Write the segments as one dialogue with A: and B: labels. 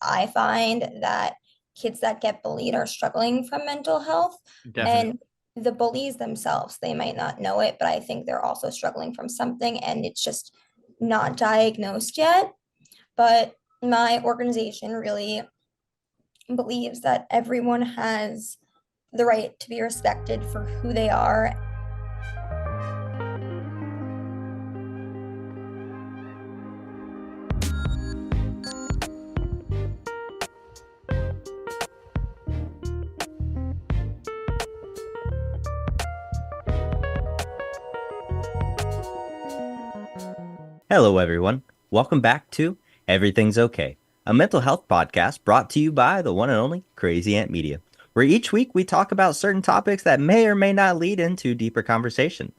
A: I find that kids that get bullied are struggling from mental health.
B: Definitely.
A: And the bullies themselves, they might not know it, but I think they're also struggling from something and it's just not diagnosed yet. But my organization really believes that everyone has the right to be respected for who they are.
C: Hello, everyone. Welcome back to Everything's Okay, a mental health podcast brought to you by the one and only Crazy Ant Media, where each week we talk about certain topics that may or may not lead into deeper conversation.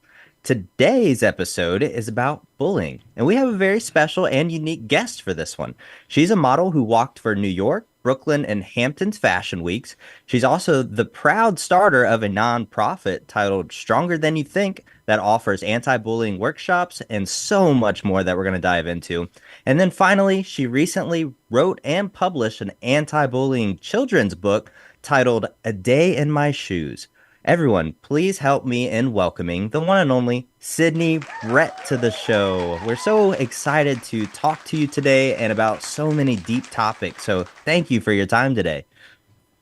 C: Today's episode is about bullying, and we have a very special and unique guest for this one. She's a model who walked for New York, Brooklyn, and Hampton's Fashion Weeks. She's also the proud starter of a nonprofit titled Stronger Than You Think that offers anti-bullying workshops and so much more that we're going to dive into. And then finally, she recently wrote and published an anti-bullying children's book titled A Day in My Shoes. Everyone, please help me in welcoming the one and only Sydney Brett to the show. We're so excited to talk to you today and about so many deep topics. So thank you for your time today.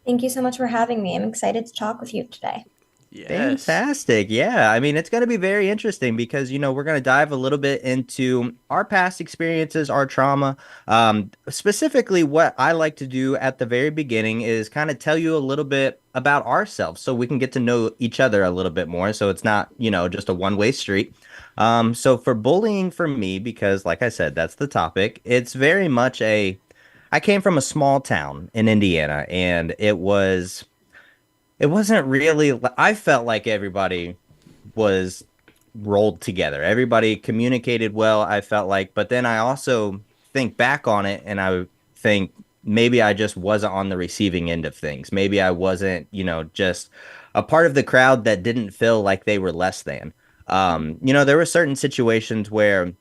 A: Thank you so much for having me. I'm excited to talk with you today.
B: Yes.
C: Fantastic. Yeah. I mean, it's going to be very interesting because, we're going to dive a little bit into our past experiences, our trauma. Specifically, what I like to do at the very beginning is kind of tell you a little bit about ourselves so we can get to know each other a little bit more. So it's not, just a one-way street. So for bullying for me, because like I said, that's the topic, it's very much I came from a small town in Indiana and it wasn't really, I felt like everybody was rolled together. Everybody communicated well, I felt like, but then I also think back on it and I think maybe I just wasn't on the receiving end of things. Maybe I wasn't, just a part of the crowd that didn't feel like they were less than. There were certain situations where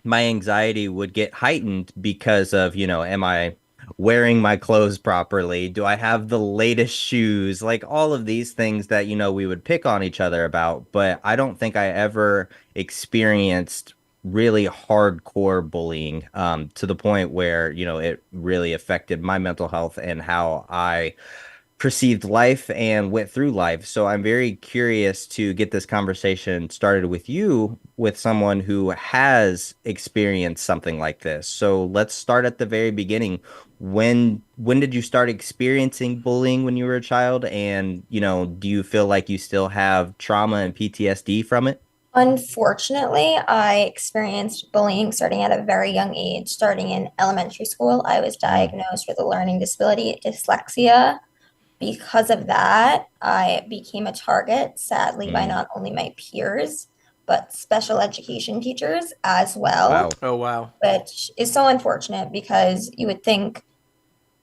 C: my anxiety would get heightened because of, am I wearing my clothes properly? Do I have the latest shoes? Like all of these things that, we would pick on each other about. But I don't think I ever experienced really hardcore bullying to the point where, it really affected my mental health and how I perceived life and went through life. So I'm very curious to get this conversation started with you, with someone who has experienced something like this. So let's start at the very beginning. When did you start experiencing bullying when you were a child? And, do you feel like you still have trauma and PTSD from it?
A: Unfortunately, I experienced bullying starting at a very young age. Starting in elementary school, I was
C: Mm,
A: diagnosed with a learning disability, dyslexia. Because of that, I became a target, sadly, by
C: mm.
A: not only my peers, but special education teachers as well,
C: Wow.
B: Oh, wow.
A: which is so unfortunate because you would think,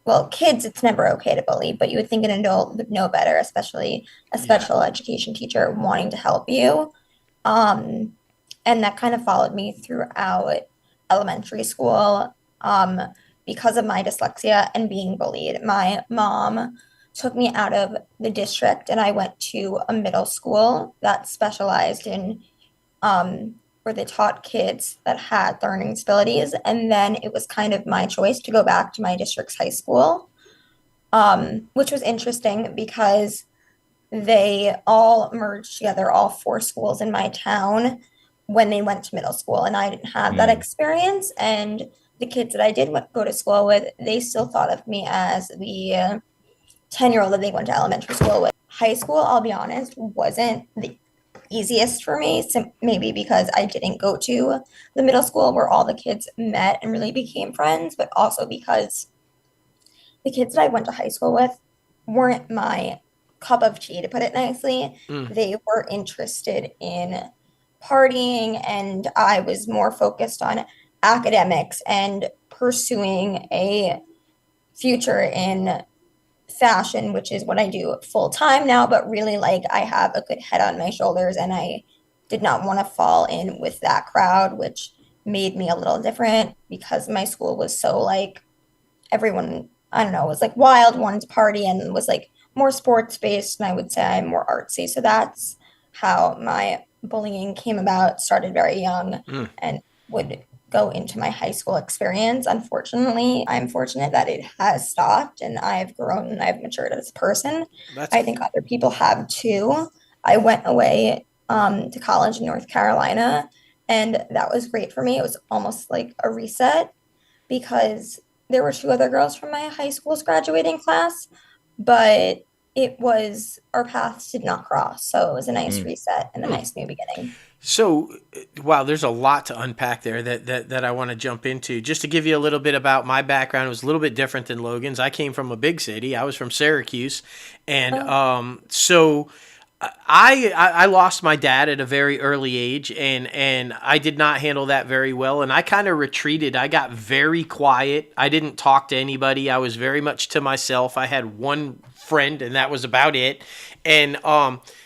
A: well, kids, it's never okay to bully, but you would think an adult would know better, especially a
B: Yeah.
A: special education teacher wanting to help you. Um, and that kind of followed me throughout elementary school. Because of my dyslexia and being bullied, my mom took me out of the district and I went to a middle school that specialized in where they taught kids that had learning disabilities. And then it was kind of my choice to go back to my district's high school, which was interesting because they all merged together, all four schools in my town, when they went to middle school. And I didn't have that
C: Mm,
A: experience. And the kids that I did go to school with, they still thought of me as the 10-year-old that they went to elementary school with. High school, I'll be honest, wasn't the easiest for me, maybe because I didn't go to the middle school where all the kids met and really became friends, but also because the kids that I went to high school with weren't my cup of tea, to put it nicely.
B: Mm.
A: They were interested in partying, and I was more focused on academics and pursuing a future in fashion, which is what I do full time now. But really, like, I have a good head on my shoulders, and I did not want to fall in with that crowd, which made me a little different because my school was so like everyone, I don't know, was like wild, wanted to party, and was like more sports based. And I would say I'm more artsy. So that's how my bullying came about. Started very young
B: Mm,
A: and would go into my high school experience. Unfortunately, I'm fortunate that it has stopped and I've grown and I've matured as a person.
B: that's
A: I think other people have too. I went away to college in North Carolina, and that was great for me. It was almost like a reset because there were two other girls from my high school's graduating class, but it was our paths did not cross. So it was a nice
C: Mm.
A: reset and a nice new beginning.
B: so. Wow, there's a lot to unpack there that I want to jump into. Just to give you a little bit about my background, it was a little bit different than Logan's. I came from a big city. I was from Syracuse, and
A: Oh,
B: so I lost my dad at a very early age, and I did not handle that very well, and I kind of retreated. I got very quiet. I didn't talk to anybody. I was very much to myself. I had one friend, and that was about it. And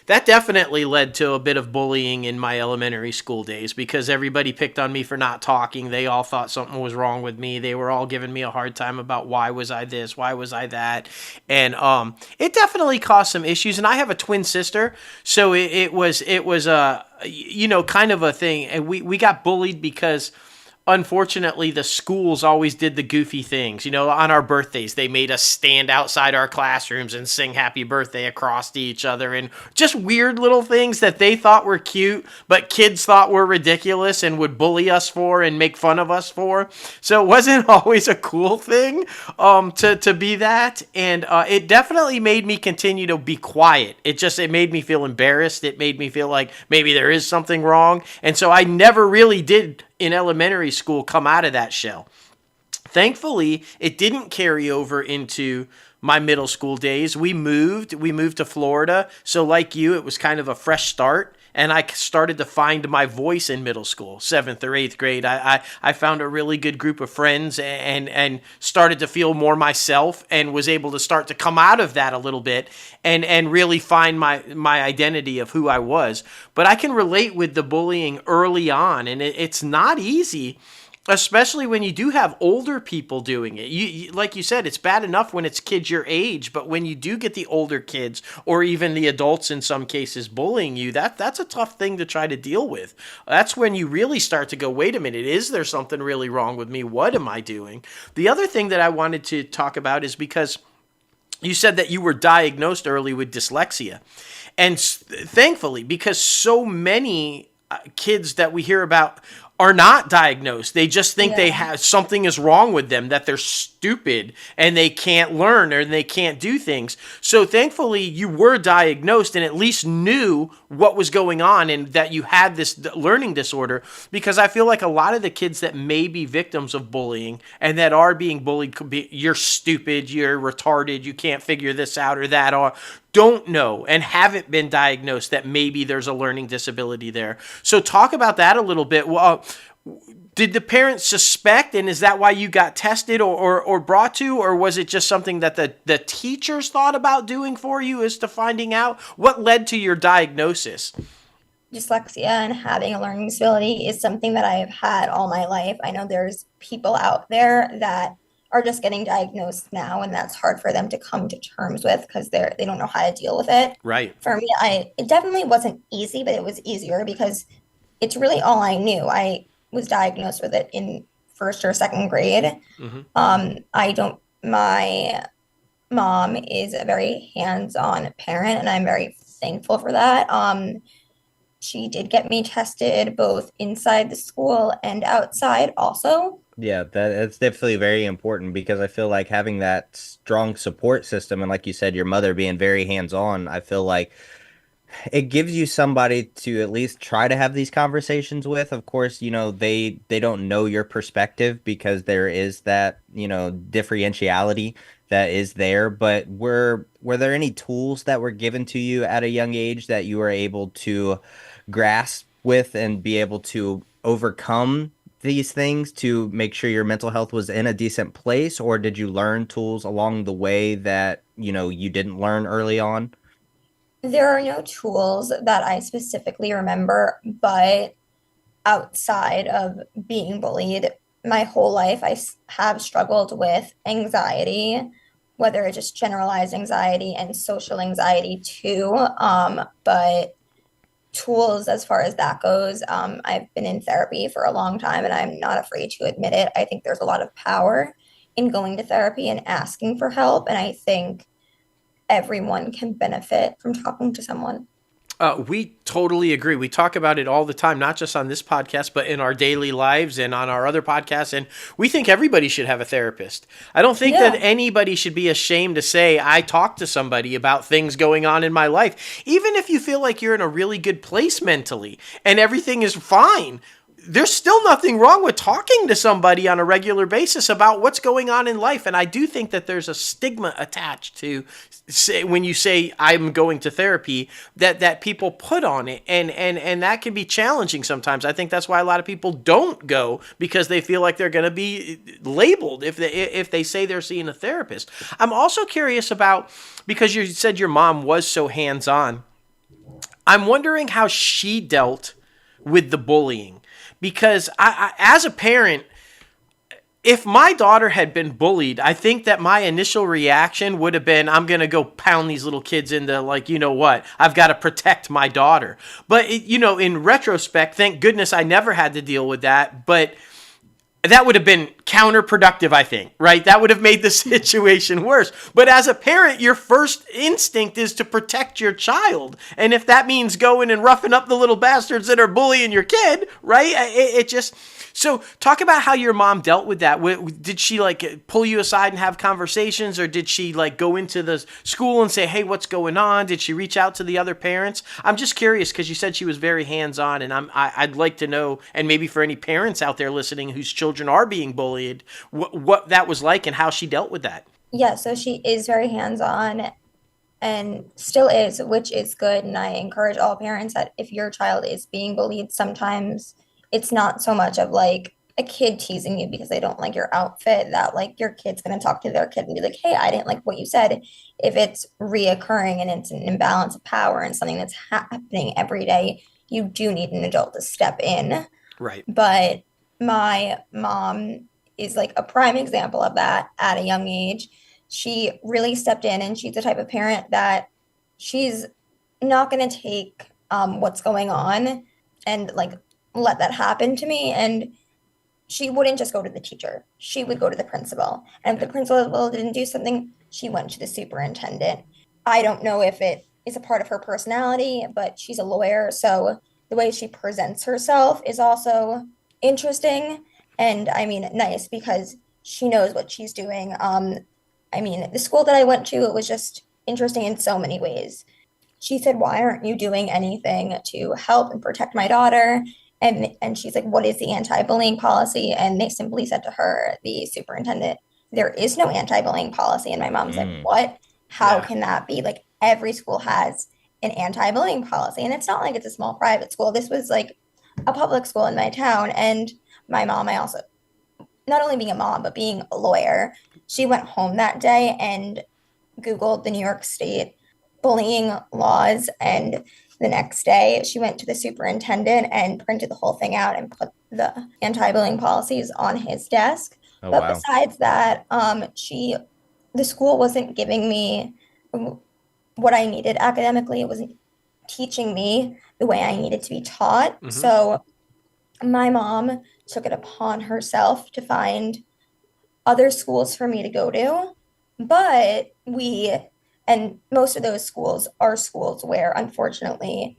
B: that definitely led to a bit of bullying in my elementary school days because everybody picked on me for not talking. They all thought something was wrong with me. They were all giving me a hard time about why was I this, why was I that, and it definitely caused some issues. And I have a twin sister, so it was kind of a thing. And we got bullied because unfortunately, the schools always did the goofy things. On our birthdays, they made us stand outside our classrooms and sing happy birthday across to each other, and just weird little things that they thought were cute, but kids thought were ridiculous and would bully us for and make fun of us for. So it wasn't always a cool thing to be that. And it definitely made me continue to be quiet. It made me feel embarrassed. It made me feel like maybe there is something wrong. And so I never really did in elementary school come out of that shell. Thankfully, it didn't carry over into my middle school days. We moved to Florida. So like you, it was kind of a fresh start. And I started to find my voice in middle school, seventh or eighth grade. I found a really good group of friends and started to feel more myself and was able to start to come out of that a little bit and really find my identity of who I was. But I can relate with the bullying early on, and it's not easy, especially when you do have older people doing it. Like you said, it's bad enough when it's kids your age, but when you do get the older kids or even the adults in some cases bullying you, that's a tough thing to try to deal with. That's when you really start to go, wait a minute, is there something really wrong with me? What am I doing? The other thing that I wanted to talk about is because you said that you were diagnosed early with dyslexia. And thankfully, because so many kids that we hear about are not diagnosed. They just think they
A: yeah.
B: have something is wrong with them, that they're stupid and they can't learn or they can't do things. So thankfully you were diagnosed and at least knew what was going on and that you had this learning disorder, because I feel like a lot of the kids that may be victims of bullying and that are being bullied could be, you're stupid, you're retarded, you can't figure this out or that, or don't know and haven't been diagnosed that maybe there's a learning disability there. So talk about that a little bit. Well, did the parents suspect, and is that why you got tested or brought to, or was it just something that the teachers thought about doing for you as to finding out? What led to your diagnosis?
A: Dyslexia and having a learning disability is something that I've had all my life. I know there's people out there that are just getting diagnosed now, and that's hard for them to come to terms with because they don't know how to deal with it.
B: Right.
A: For me, I it definitely wasn't easy, but it was easier because it's really all I knew. I was diagnosed with it in first or second grade.
B: Hmm.
A: I don't. My mom is a very hands-on parent, and I'm very thankful for that. She did get me tested both inside the school and outside also.
C: Yeah, that's definitely very important because I feel like having that strong support system and like you said, your mother being very hands-on, I feel like it gives you somebody to at least try to have these conversations with. Of course, they don't know your perspective because there is that, differentiality that is there. But were there any tools that were given to you at a young age that you were able to grasp with and be able to overcome these things to make sure your mental health was in a decent place? Or did you learn tools along the way that, you didn't learn early on?
A: There are no tools that I specifically remember, but outside of being bullied, my whole life have struggled with anxiety, whether it's just generalized anxiety and social anxiety too. But tools as far as that goes, I've been in therapy for a long time and I'm not afraid to admit it. I think there's a lot of power in going to therapy and asking for help. And I think everyone can benefit from talking to someone.
B: We totally agree. We talk about it all the time, not just on this podcast, but in our daily lives and on our other podcasts. And we think everybody should have a therapist. I don't think that
A: Yeah.
B: anybody should be ashamed to say, I talked to somebody about things going on in my life. Even if you feel like you're in a really good place mentally and everything is fine, there's still nothing wrong with talking to somebody on a regular basis about what's going on in life. And I do think that there's a stigma attached to say, when you say I'm going to therapy, that people put on it, and that can be challenging sometimes. I think that's why a lot of people don't go, because they feel like they're going to be labeled if they say they're seeing a therapist. I'm also curious about, because you said your mom was so hands-on, I'm wondering how she dealt with the bullying. Because as a parent, if my daughter had been bullied, I think that my initial reaction would have been, I'm going to go pound these little kids into, like, you know what? I've got to protect my daughter. But, in retrospect, thank goodness I never had to deal with that. But that would have been counterproductive, I think, right? That would have made the situation worse. But as a parent, your first instinct is to protect your child. And if that means going and roughing up the little bastards that are bullying your kid, right? It just... So talk about how your mom dealt with that. Did she like pull you aside and have conversations, or did she like go into the school and say, hey, what's going on? Did she reach out to the other parents? I'm just curious, because you said she was very hands-on, and I'd like to know, and maybe for any parents out there listening whose children are being bullied, what that was like and how she dealt with that.
A: Yeah, so she is very hands-on and still is, which is good. And I encourage all parents that if your child is being bullied, sometimes it's not so much of like a kid teasing you because they don't like your outfit, that like your kid's going to talk to their kid and be like, hey, I didn't like what you said. If it's reoccurring and it's an imbalance of power and something that's happening every day, you do need an adult to step in.
B: Right.
A: But my mom is like a prime example of that at a young age. She really stepped in, and she's the type of parent that she's not going to take what's going on and like let that happen to me. And she wouldn't just go to the teacher. She would go to the principal. And if the principal didn't do something, she went to the superintendent. I don't know if it is a part of her personality, but she's a lawyer. So the way she presents herself is also interesting. And I mean, nice, because she knows what she's doing. I mean, the school that I went to, it was just interesting in so many ways. She said, why aren't you doing anything to help and protect my daughter? And she's like, what is the anti-bullying policy? And they simply said to her, the superintendent, there is no anti-bullying policy. And my mom's like,
C: Mm.
A: what? How
B: Yeah.
A: can that be? Like, every school has an anti-bullying policy. And it's not like it's a small private school. This was like a public school in my town. And my mom, I also, not only being a mom, but being a lawyer, she went home that day and Googled the New York State bullying laws. And the next day, she went to the superintendent and printed the whole thing out and put the anti-bullying policies on his desk.
C: Oh,
A: But
C: wow.
A: besides that, the school wasn't giving me what I needed academically. It wasn't teaching me the way I needed to be taught.
B: Mm-hmm.
A: So my mom took it upon herself to find other schools for me to go to. But and most of those schools are schools where, unfortunately,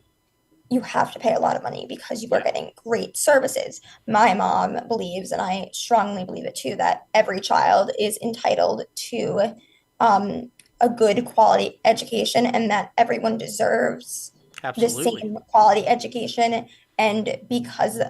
A: you have to pay a lot of money because you are
B: Yeah.
A: getting great services. My mom believes, and I strongly believe it too, that every child is entitled to a good quality education and that everyone deserves the
B: Absolutely.
A: same quality education. And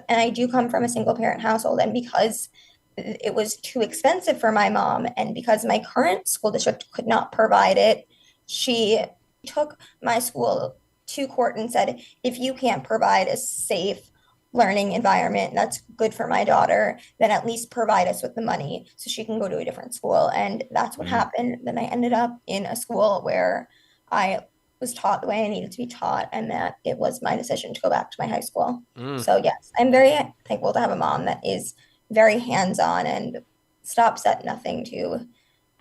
A: I do come from a single parent household, and because it was too expensive for my mom, and because my current school district could not provide it, she took my school to court and said, if you can't provide a safe learning environment that's good for my daughter, then at least provide us with the money so she can go to a different school. And that's what
C: Mm.
A: happened. Then I ended up in a school where I was taught the way I needed to be taught, and that it was my decision to go back to my high school.
B: Mm.
A: So yes, I'm very thankful to have a mom that is very hands-on and stops at nothing to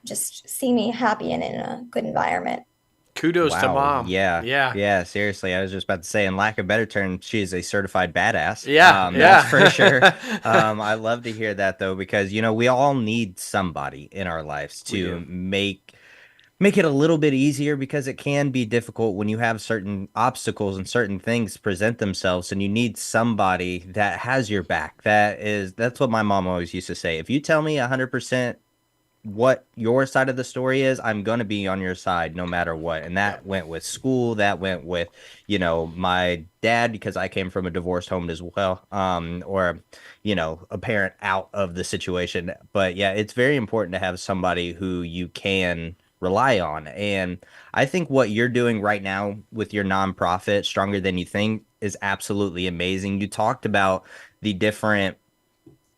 A: just see me happy and in a good environment.
B: Kudos to
C: Wow.
B: mom.
C: Yeah.
B: Yeah.
C: Yeah. Seriously. I was just about to say, in lack of better term, she is a certified badass.
B: Yeah.
C: That's for sure.
B: Yeah.
C: I love to hear that though, because, we all need somebody in our lives
B: We
C: to
B: do.
C: make it a little bit easier because it can be difficult when you have certain obstacles and certain things present themselves and you need somebody that has your back. That's what my mom always used to say. If you tell me 100% what your side of the story is, I'm going to be on your side no matter what. And
B: Yeah.
C: that went with school, that went with, my dad, because I came from a divorced home as well, or, a parent out of the situation. But yeah, it's very important to have somebody who you can rely on. And I think what you're doing right now with your nonprofit, Stronger Than You Think, is absolutely amazing. You talked about the different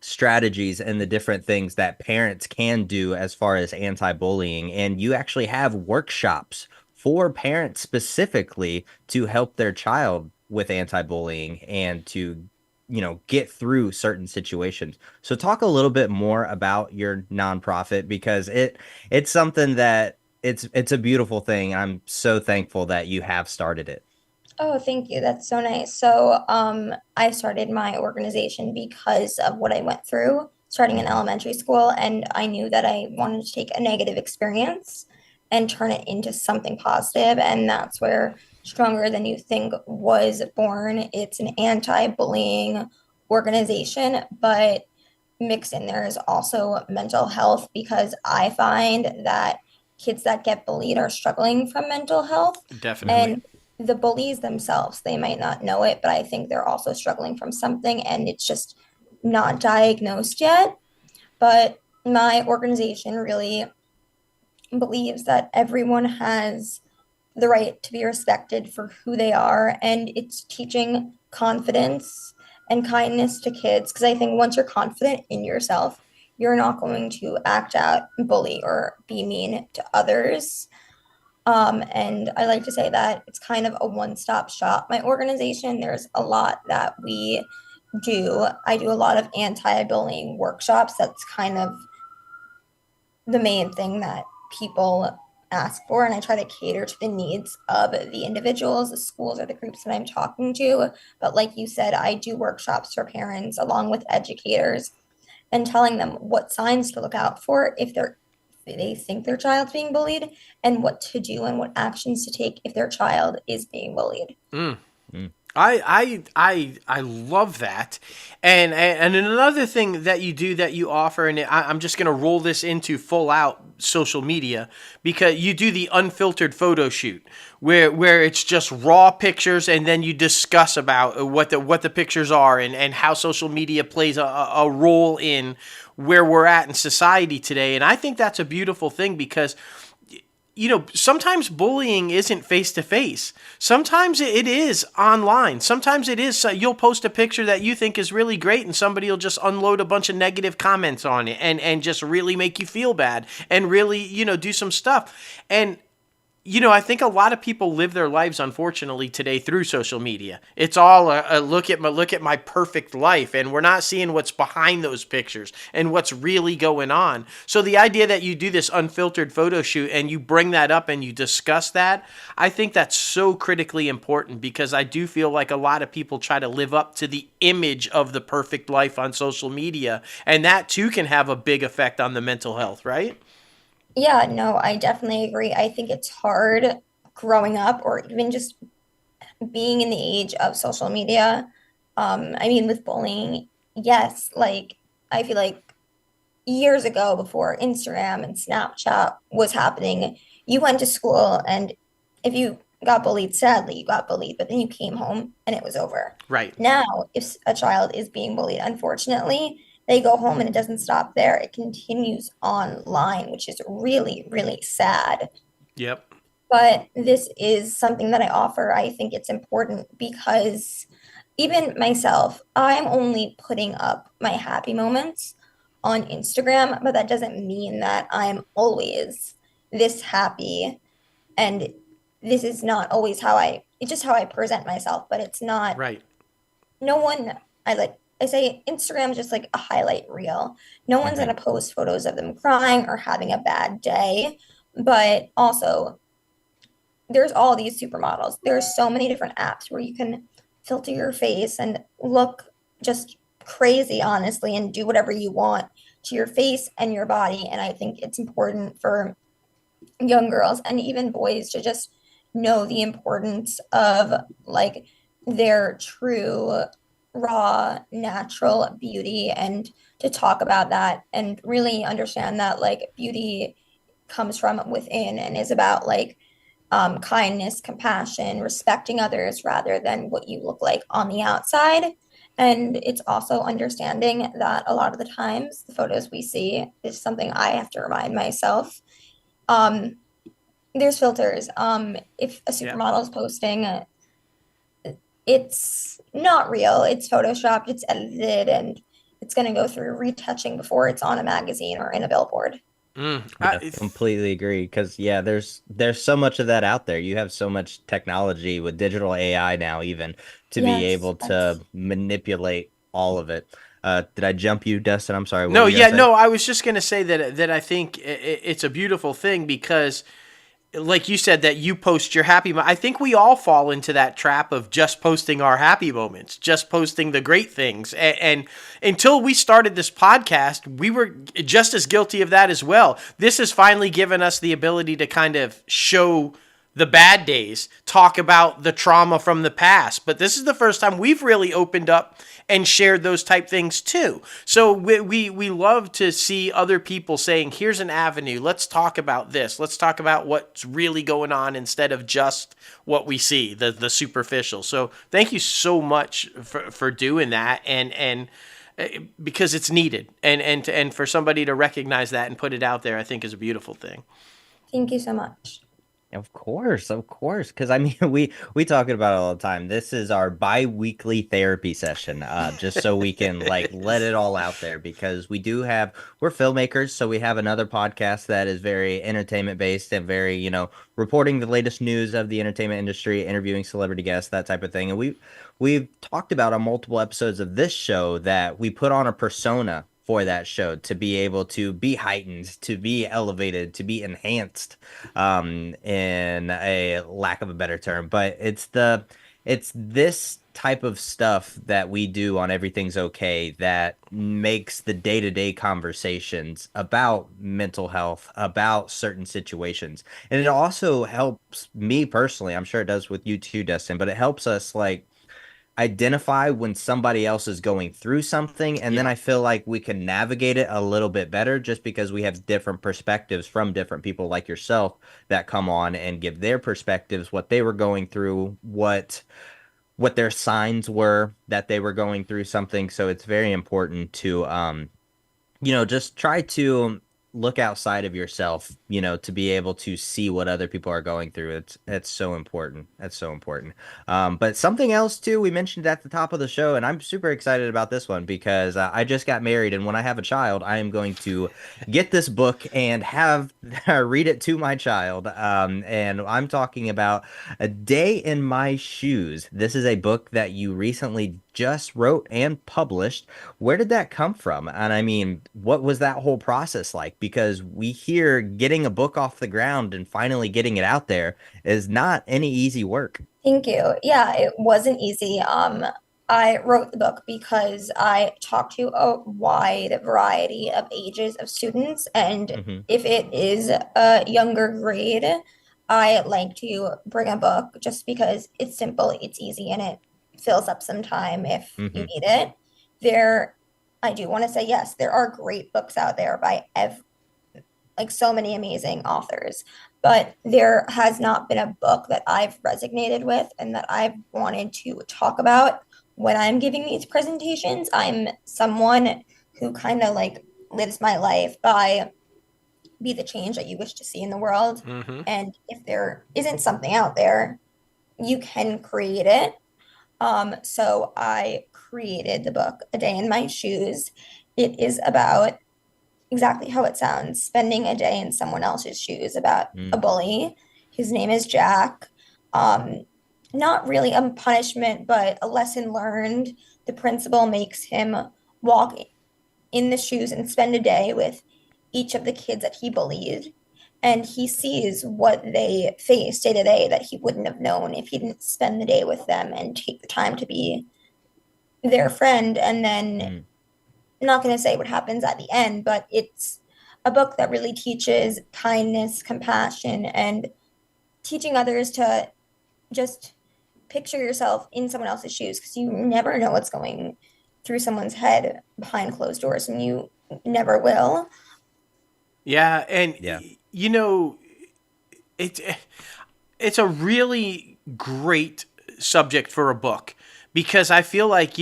C: strategies and the different things that parents can do as far as anti-bullying, and you actually have workshops for parents specifically to help their child with anti-bullying and to get through certain situations. So talk a little bit more about your nonprofit, because it's something that it's a beautiful thing. I'm so thankful that you have started it.
A: Oh, thank you. That's so nice. So, I started my organization because of what I went through starting in
C: Mhm.
A: elementary school, and I knew that I wanted to take a negative experience and turn it into something positive, and that's where Stronger Than You Think was born. It's an anti-bullying organization, but mixed in there is also mental health because I find that kids that get bullied are struggling from mental health.
B: Definitely.
A: And the bullies themselves, they might not know it, but I think they're also struggling from something and it's just not diagnosed yet. But my organization really believes that everyone has the right to be respected for who they are, and it's teaching confidence and kindness to kids because I think once you're confident in yourself, you're not going to act out, bully, or be mean to others. And I like to say that it's kind of a one-stop shop. My organization, there's a lot that we do. I do a lot of anti-bullying workshops. That's kind of the main thing that people ask for, and I try to cater to the needs of the individuals, the schools, or the groups that I'm talking to. But like you said, I do workshops for parents along with educators and telling them what signs to look out for if they think their child's being bullied, and what to do and what actions to take if their child is being bullied.
B: Mm.
C: Mm.
B: I love that, and another thing that you do that you offer, and I'm just gonna roll this into full out social media because you do the unfiltered photo shoot where it's just raw pictures, and then you discuss about what the pictures are and how social media plays a role in where we're at in society today, and I think that's a beautiful thing because sometimes bullying isn't face to face. Sometimes it is online. Sometimes it is, you'll post a picture that you think is really great and somebody will just unload a bunch of negative comments on it and just really make you feel bad and really, do some stuff. And I think a lot of people live their lives, unfortunately, today through social media. It's all a look at my perfect life, and we're not seeing what's behind those pictures and what's really going on. So the idea that you do this unfiltered photo shoot and you bring that up and you discuss that, I think that's so critically important because I do feel like a lot of people try to live up to the image of the perfect life on social media, and that too can have a big effect on the mental health, right?
A: Yeah, no, I definitely agree. I think it's hard growing up or even just being in the age of social media. I mean, with bullying, yes, like I feel like years ago before Instagram and Snapchat was happening, you went to school and if you got bullied, sadly, you got bullied, but then you came home and it was over.
B: Right.
A: Now, if a child is being bullied, unfortunately, they go home and it doesn't stop there. It continues online, which is really, really sad.
B: Yep.
A: But this is something that I offer. I think it's important because even myself, I'm only putting up my happy moments on Instagram, but that doesn't mean that I'm always this happy. And this is not always it's just how I present myself, but it's not,
B: Right.
A: no one, I like, I say Instagram is just like a highlight reel. No one's
C: Hmm.
A: gonna post photos of them crying or having a bad day, but also there's all these supermodels. There's so many different apps where you can filter your face and look just crazy, honestly, and do whatever you want to your face and your body. And I think it's important for young girls and even boys to just know the importance of like their true raw natural beauty and to talk about that and really understand that like beauty comes from within and is about like kindness, compassion, respecting others rather than what you look like on the outside. And it's also understanding that a lot of the times the photos we see is something I have to remind myself. Um, there's filters. If a
B: Yeah.
A: supermodel is posting, it's not real. It's photoshopped, it's edited, and it's going to go through retouching before it's on a magazine or in a billboard.
C: Yeah, completely agree. Because yeah, there's so much of that out there. You have so much technology with digital AI now, even to be
A: Yes,
C: able to
A: yes.
C: manipulate all of it. Did I jump you, Dustin? I'm sorry. What
B: No,
C: were you gonna
B: yeah,
C: say?
B: no. I was just gonna say that I think it's a beautiful thing because, like you said, that you post your happy. I think we all fall into that trap of just posting our happy moments, just posting the great things. And until we started this podcast, we were just as guilty of that as well. This has finally given us the ability to kind of show the bad days, talk about the trauma from the past. But this is the first time we've really opened up and shared those type things too. So we love to see other people saying, here's an avenue. Let's talk about this. Let's talk about what's really going on instead of just what we see, the superficial. So thank you so much for doing that. And because it's needed and for somebody to recognize that and put it out there, I think is a beautiful thing.
A: Thank you so much.
C: Of course. Because I mean, we talk about it all the time. This is our bi-weekly therapy session, just so we can like let it all out there. Because we're filmmakers, so we have another podcast that is very entertainment based and very, reporting the latest news of the entertainment industry, interviewing celebrity guests, that type of thing. And we've talked about on multiple episodes of this show that we put on a persona for that show to be able to be heightened, to be elevated, to be enhanced, in a lack of a better term. But it's this type of stuff that we do on Everything's Okay that makes the day-to-day conversations about mental health, about certain situations. And it also helps me personally. I'm sure it does with you too, Dustin, but it helps us like identify when somebody else is going through something, and then
B: Yeah.
C: I feel like we can navigate it a little bit better just because we have different perspectives from different people like yourself that come on and give their perspectives, what they were going through, what their signs were that they were going through something. So it's very important to just try to look outside of yourself, to be able to see what other people are going through. It's so important. That's so important. But something else too, we mentioned at the top of the show, and I'm super excited about this one because I just got married, and when I have a child, I am going to get this book and have read it to my child. And I'm talking about A Day in My Shoes. This is a book that you recently just wrote and published. Where did that come from? And I mean, what was that whole process like? Because we hear getting a book off the ground and finally getting it out there is not any easy work.
A: Thank you. Yeah, it wasn't easy. I wrote the book because I talked to a wide variety of ages of students, and
C: Hmm.
A: if it is a younger grade, I like to bring a book just because it's simple, it's easy, and it fills up some time if you
C: Hmm.
A: need it. There, I do want to say yes, there are great books out there by like so many amazing authors, but there has not been a book that I've resonated with and that I've wanted to talk about when I'm giving these presentations. I'm someone who kind of like lives my life by be the change that you wish to see in the world.
B: Mm-hmm.
A: And if there isn't something out there, you can create it. So I created the book, A Day in My Shoes. It is about exactly how it sounds, spending a day in someone else's shoes about a
C: Mm.
A: bully. His name is Jack. Um, Not really a punishment, but a lesson learned. the principal makes him walk in the shoes and spend a day with each of the kids that he bullied. And he sees what they face day to day that he wouldn't have known if he didn't spend the day with them and take the time to be their friend. And then,
C: Mm.
A: I'm not going to say what happens at the end, but it's a book that really teaches kindness, compassion, and teaching others to just picture yourself in someone else's shoes because you never know what's going through someone's head behind closed doors and you never will.
B: Yeah, and
C: Yeah.
B: you know, it it's a really great subject for a book because I feel like,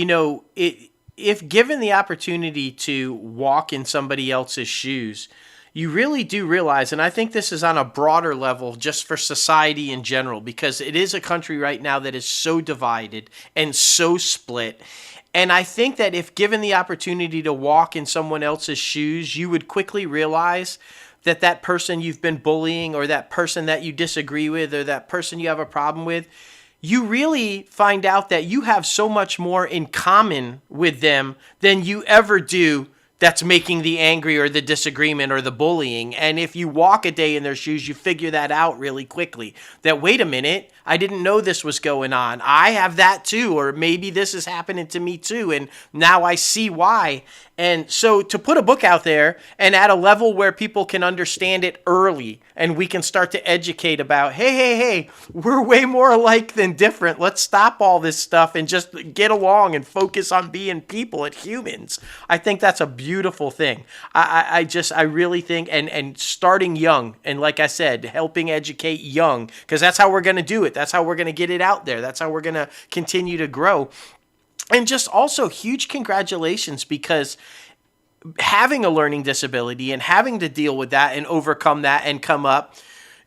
B: if given the opportunity to walk in somebody else's shoes, you really do realize, and I think this is on a broader level just for society in general, because it is a country right now that is so divided and so split. And I think that if given the opportunity to walk in someone else's shoes, you would quickly realize that that person you've been bullying, or that person that you disagree with, or that person you have a problem with, you really find out that you have so much more in common with them than you ever do that's making the angry or the disagreement or the bullying. And if you walk a day in their shoes, you figure that out really quickly. That, wait a minute, I didn't know this was going on. I have that too, or maybe this is happening to me too. And now I see why. And so to put a book out there and at a level where people can understand it early and we can start to educate about, hey, we're way more alike than different. Let's stop all this stuff and just get along and focus on being people and humans. I think that's a beautiful thing. I really think, and starting young, and like I said, helping educate young, because that's how we're going to do it. That's how we're going to get it out there. That's how we're going to continue to grow. And just also huge congratulations, because having a learning disability and having to deal with that and overcome that and come up,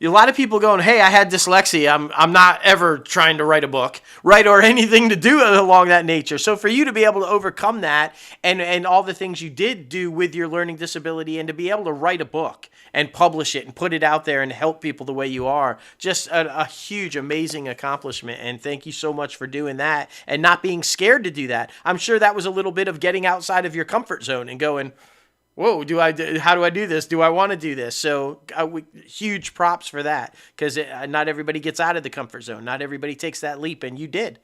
B: a lot of people going, hey, I had dyslexia. I'm not ever trying to write a book, right? Or anything to do along that nature. So for you to be able to overcome that and all the things you did do with your learning disability, and to be able to write a book and publish it and put it out there and help people the way you are, just a huge, amazing accomplishment. And thank you so much for doing that and not being scared to do that. I'm sure that was a little bit of getting outside of your comfort zone and going, whoa, how do I do this? Do I want to do this? So huge props for that, because not everybody gets out of the comfort zone. Not everybody takes that leap, and you did.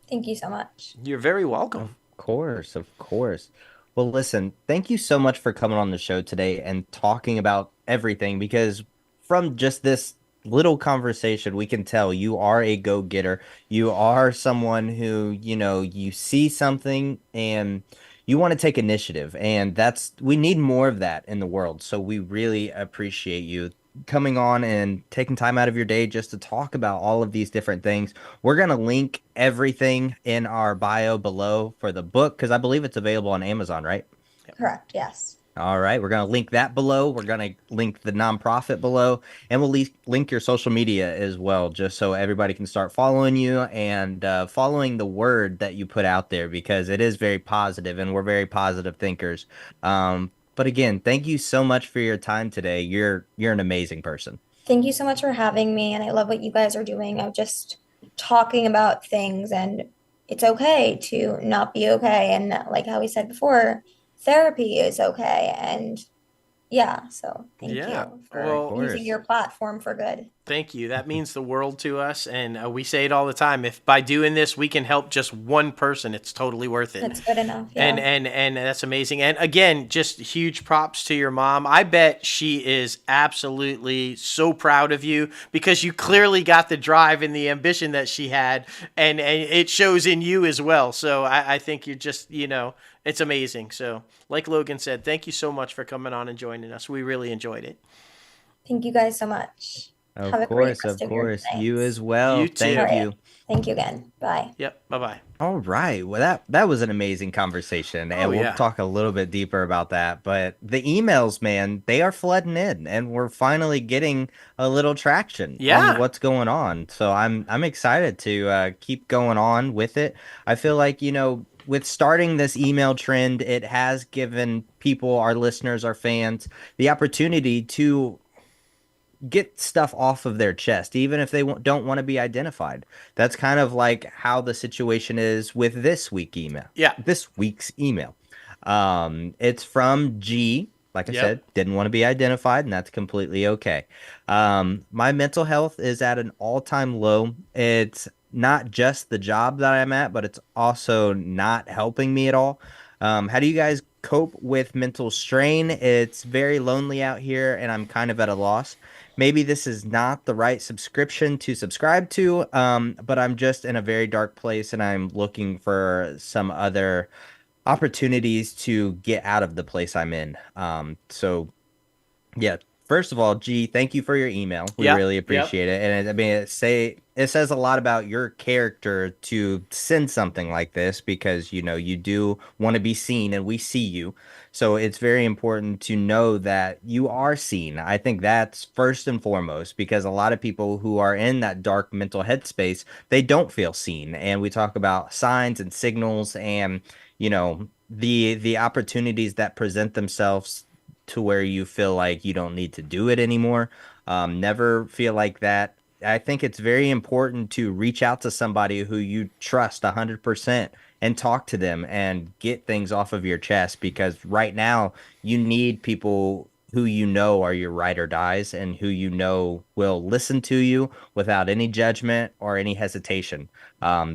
A: Thank you so much.
B: You're very welcome.
C: Of course, of course. Well, listen, thank you so much for coming on the show today and talking about everything, because from just this little conversation, we can tell you are a go-getter. You are someone who, you see something and you want to take initiative, and we need more of that in the world. So we really appreciate you coming on and taking time out of your day just to talk about all of these different things. We're going to link everything in our bio below for the book, because I believe it's available on Amazon, right?
A: Correct. Yes.
C: All right. We're going to link that below. We're going to link the nonprofit below, and we'll link your social media as well, just so everybody can start following you and following the word that you put out there, because it is very positive and we're very positive thinkers. But again, thank you so much for your time today. You're an amazing person.
A: Thank you so much for having me. And I love what you guys are doing of just talking about things. And it's okay to not be okay. And like how we said before, therapy is okay. And yeah, so thank
B: Yeah.
A: you
C: Of
A: for
B: Well,
C: course.
A: using your platform for good.
B: thank you. That means the world to us. And we say it all the time. If by doing this, we can help just one person, it's totally worth it.
A: That's good enough.
B: And
A: Yeah.
B: and that's amazing. And again, just huge props to your mom. I bet she is absolutely so proud of you, because you clearly got the drive and the ambition that she had, and it shows in you as well. So I think you're just, it's amazing. So like Logan said, thank you so much for coming on and joining us. We really enjoyed it.
A: Thank you guys so much. Have a great rest
C: Of
A: of your
C: course. You
A: nights.
C: as well.
B: You
C: Thank
A: All
B: too.
A: right.
C: you.
A: Thank you again. Bye.
B: Yep. Bye-bye.
C: All right. Well, that was an amazing conversation,
B: Oh
C: and we'll
B: yeah.
C: talk a little bit deeper about that. But the emails, man, they are flooding in, and we're finally getting a little traction on
B: Yeah.
C: what's going on. So I'm excited to keep going on with it. I feel like, with starting this email trend, it has given people, our listeners, our fans, the opportunity to get stuff off of their chest, even if they don't want to be identified. That's kind of like how the situation is with
B: Yeah.
C: this week's email. It's from G. Like I
B: Yep.
C: said, didn't want to be identified, and that's completely okay. My mental health is at an all-time low. It's not just the job that I'm at, but it's also not helping me at all. How do you guys cope with mental strain? It's very lonely out here, and I'm kind of at a loss. Maybe this is not the right subscription to subscribe to, but I'm just in a very dark place, and I'm looking for some other opportunities to get out of the place I'm in. So yeah. First of all, G, thank you for your email. We
B: Yep.
C: really
B: Yep.
C: appreciate it. And I mean, it says a lot about your character to send something like this because, you do want to be seen and we see you. So it's very important to know that you are seen. I think that's first and foremost because a lot of people who are in that dark mental headspace, they don't feel seen. And we talk about signs and signals and, the opportunities that present themselves to where you feel like you don't need to do it anymore. Never feel like that. I think it's very important to reach out to somebody who you trust 100% and talk to them and get things off of your chest because right now you need people who are your ride or dies and who will listen to you without any judgment or any hesitation.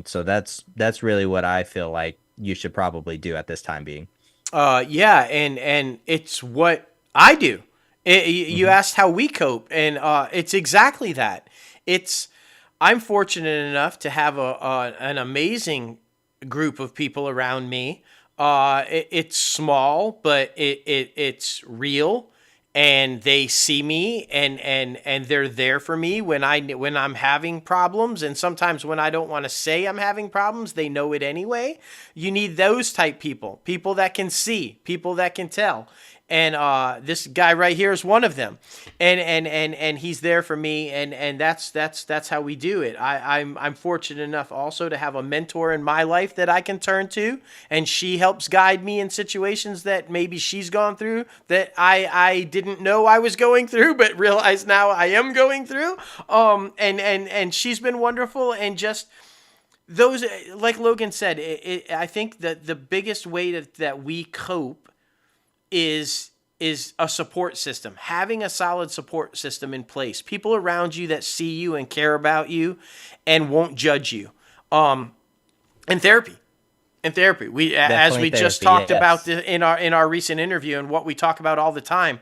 C: So that's really what I feel like you should probably do at this time being.
B: Yeah, and it's what I do. You
C: Hmm.
B: asked how we cope, and it's exactly that. It's I'm fortunate enough to have an amazing group of people around me. It's small, but it's real, and they see me, and they're there for me when I'm having problems, and sometimes when I don't want to say I'm having problems, they know it anyway. You need those type people, people that can see, people that can tell. And this guy right here is one of them, and he's there for me, and that's how we do it. I'm fortunate enough also to have a mentor in my life that I can turn to, and she helps guide me in situations that maybe she's gone through that I didn't know I was going through, but realize now I am going through. And she's been wonderful, and just those, like Logan said, I think that the biggest way that we cope is a support system, having a solid support system in place, people around you that see you and care about you and won't judge you. um and therapy, we, as
C: Definitely
B: we just
C: therapy.
B: talked about
C: Yes.
B: in our recent interview, and what we talk about all the time,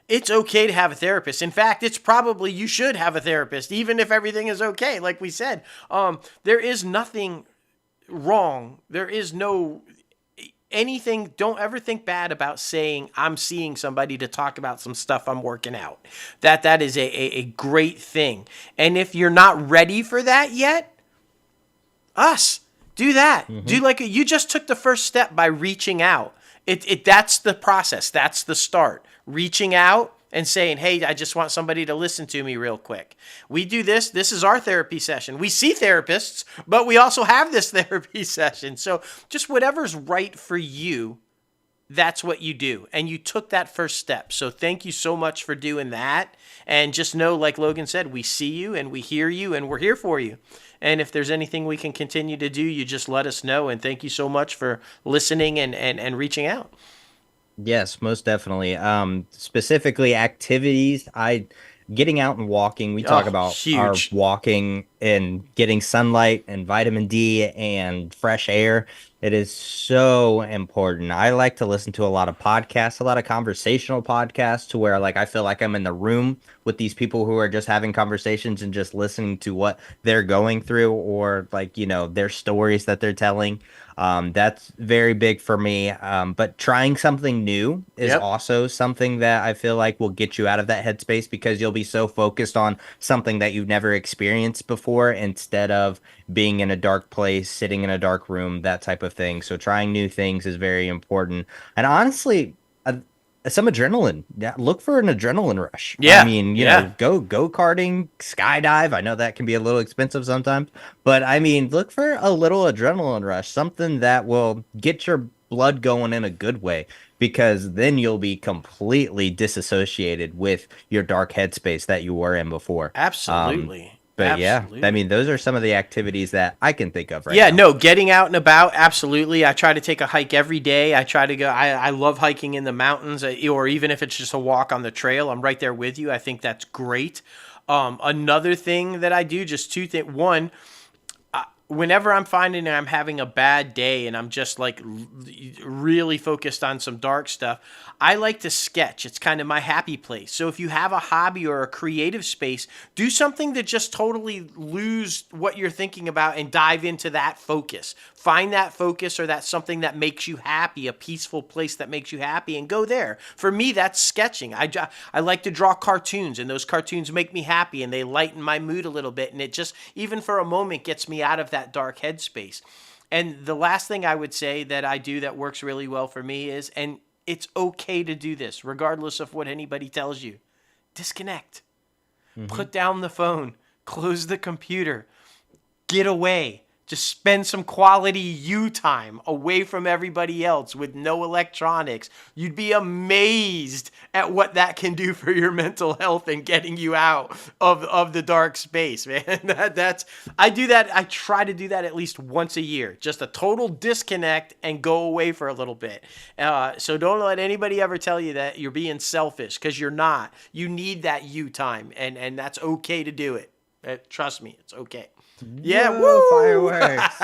B: it's okay to have a therapist. In fact, it's probably you should have a therapist even if everything is okay, like we said. There is nothing wrong, there is no anything. Don't ever think bad about saying I'm seeing somebody to talk about some stuff I'm working out. That is a great thing. And if you're not ready for that yet, us do that.
C: Hmm.
B: Do like you just took the first step by reaching out. It that's the process. That's the start. Reaching out and saying, "Hey, I just want somebody to listen to me real quick." We do this. This is our therapy session. We see therapists, but we also have this therapy session. So, just whatever's right for you, that's what you do. And you took that first step. So thank you so much for doing that. And just know, like Logan said, we see you and we hear you and we're here for you. And if there's anything we can continue to do, you just let us know. And thank you so much for listening and reaching out.
C: Yes, most definitely. Specifically activities. Getting out and walking. We talk
B: Oh,
C: about our
B: huge.
C: walking and getting sunlight and vitamin D and fresh air. It is so important. I like to listen to a lot of podcasts, a lot of conversational podcasts to where like I feel like I'm in the room with these people who are just having conversations and just listening to what they're going through or like, their stories that they're telling. That's very big for me. But trying something new is
B: Yep.
C: also something that I feel like will get you out of that headspace because you'll be so focused on something that you've never experienced before instead of being in a dark place, sitting in a dark room, that type of thing. So trying new things is very important. And honestly, some adrenaline. Yeah, look for an adrenaline rush. I
B: Yeah.
C: mean,
B: Yeah.
C: go karting, skydive. I know that can be a little expensive sometimes, but I mean, look for a little adrenaline rush, something that will get your blood going in a good way. because then you'll be completely disassociated with your dark headspace that you were in before. Um,
B: Absolutely.
C: but yeah, I mean,
B: Absolutely.
C: those are some of the activities that I can think of right
B: Yeah,
C: now.
B: no, getting out and about, absolutely. I try to take a hike every day. I try to go, I love hiking in the mountains, or even if it's just a walk on the trail, I'm right there with you. I think that's great. Another thing that I do, just two things. One, whenever I'm finding I'm having a bad day and I'm just like really focused on some dark stuff, I like to sketch. It's kind of my happy place. So if you have a hobby or a creative space, do something to just totally lose what you're thinking about and dive into that focus. Find that focus or that something that makes you happy, a peaceful place that makes you happy, and go there. For me, that's sketching. I like to draw cartoons, and those cartoons make me happy and they lighten my mood a little bit. And it just, even for a moment, gets me out of that dark headspace. And the last thing I would say that I do that works really well for me is, and it's okay to do this, regardless of what anybody tells you, disconnect.
C: Hmm.
B: Put down the phone, close the computer, get away. Just spend some quality you time away from everybody else with no electronics. You'd be amazed at what that can do for your mental health and getting you out of the dark space, man. That's I do that. I try to do that at least once a year. Just a total disconnect and go away for a little bit. So don't let anybody ever tell you that you're being selfish, because you're not. You need that you time, and that's okay to do it. Trust me, it's okay. Yeah,
C: Whoa,
B: woo!
C: fireworks.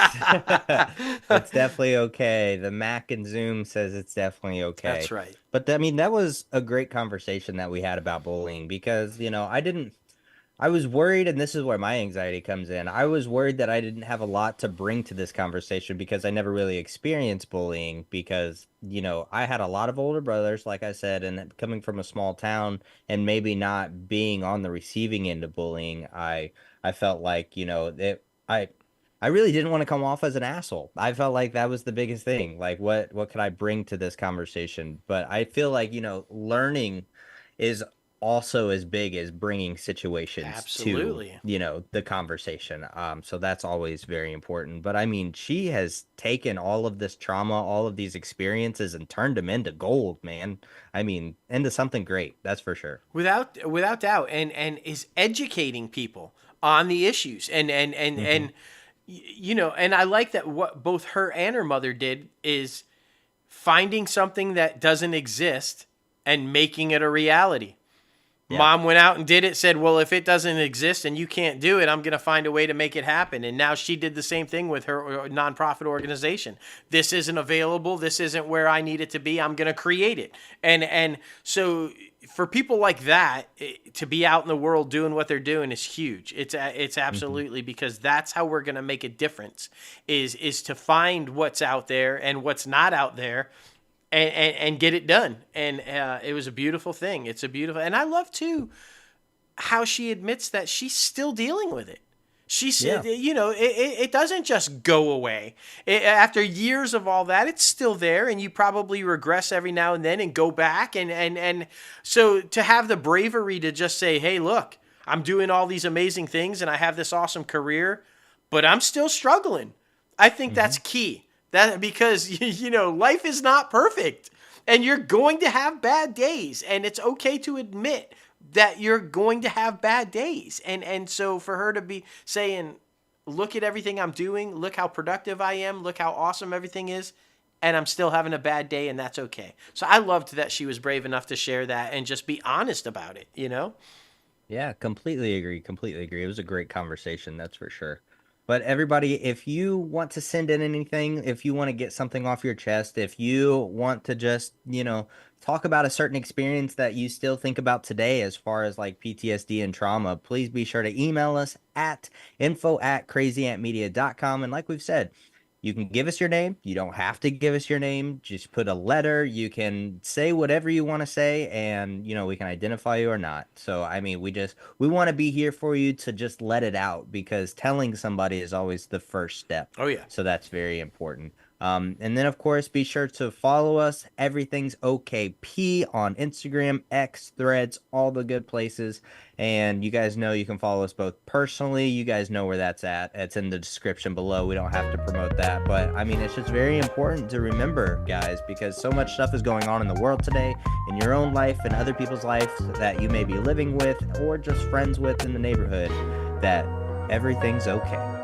C: It's definitely okay. The Mac and Zoom says it's definitely
B: That's
C: okay.
B: right.
C: But I mean, that was a great conversation that we had about bullying because, I was worried, and this is where my anxiety comes in. I was worried that I didn't have a lot to bring to this conversation because I never really experienced bullying because, I had a lot of older brothers, like I said, and coming from a small town and maybe not being on the receiving end of bullying, I felt like, I I really didn't want to come off as an asshole. I felt like that was the biggest thing. Like what could I bring to this conversation? But I feel like, learning is also as big as bringing situations to,
B: Absolutely.
C: the conversation. So that's always very important. But I mean, she has taken all of this trauma, all of these experiences and turned them into gold, man. I mean, into something great. That's for sure.
B: Without doubt, and is educating people on the issues,
C: Hmm.
B: and I like that what both her and her mother did is finding something that doesn't exist and making it a reality.
C: Yeah.
B: Mom went out and did it, said, well, if it doesn't exist and you can't do it, I'm going to find a way to make it happen. And now she did the same thing with her nonprofit organization. This isn't available. This isn't where I need it to be. I'm going to create it. And so for people like that, to be out in the world doing what they're doing is huge. It's
C: Hmm.
B: absolutely, because that's how we're going to make a difference, is to find what's out there and what's not out there, and get it done. And it was a beautiful thing. It's a beautiful, and I love too how she admits that she's still dealing with it. She said,
C: Yeah.
B: it doesn't just go away. After years of all that, it's still there, and you probably regress every now and then and go back. And so to have the bravery to just say, hey, look, I'm doing all these amazing things and I have this awesome career, but I'm still struggling. I think that's
C: Hmm.
B: key. That because life is not perfect, and you're going to have bad days, and it's okay to admit that you're going to have bad days. And so for her to be saying, look at everything I'm doing, look how productive I am, look how awesome everything is, and I'm still having a bad day, and that's okay. So I loved that she was brave enough to share that and just be honest about it.
C: Yeah, completely agree. Completely agree. It was a great conversation, that's for sure. But everybody, if you want to send in anything, if you want to get something off your chest, if you want to just, talk about a certain experience that you still think about today as far as like PTSD and trauma, please be sure to email us at info@crazyantmedia.com. And like we've said, you can give us your name. You don't have to give us your name. Just put a letter. You can say whatever you want to say, and we can identify you or not. So, I mean, we want to be here for you to just let it out because telling somebody is always the first step.
B: Oh yeah.
C: So that's very important. And then, of course, be sure to follow us. Everything's OKP on Instagram, X, Threads, all the good places. And you guys know you can follow us both personally. You guys know where that's at. It's in the description below. We don't have to promote that. But I mean, it's just very important to remember, guys, because so much stuff is going on in the world today, in your own life and other people's lives that you may be living with or just friends with in the neighborhood, that everything's okay.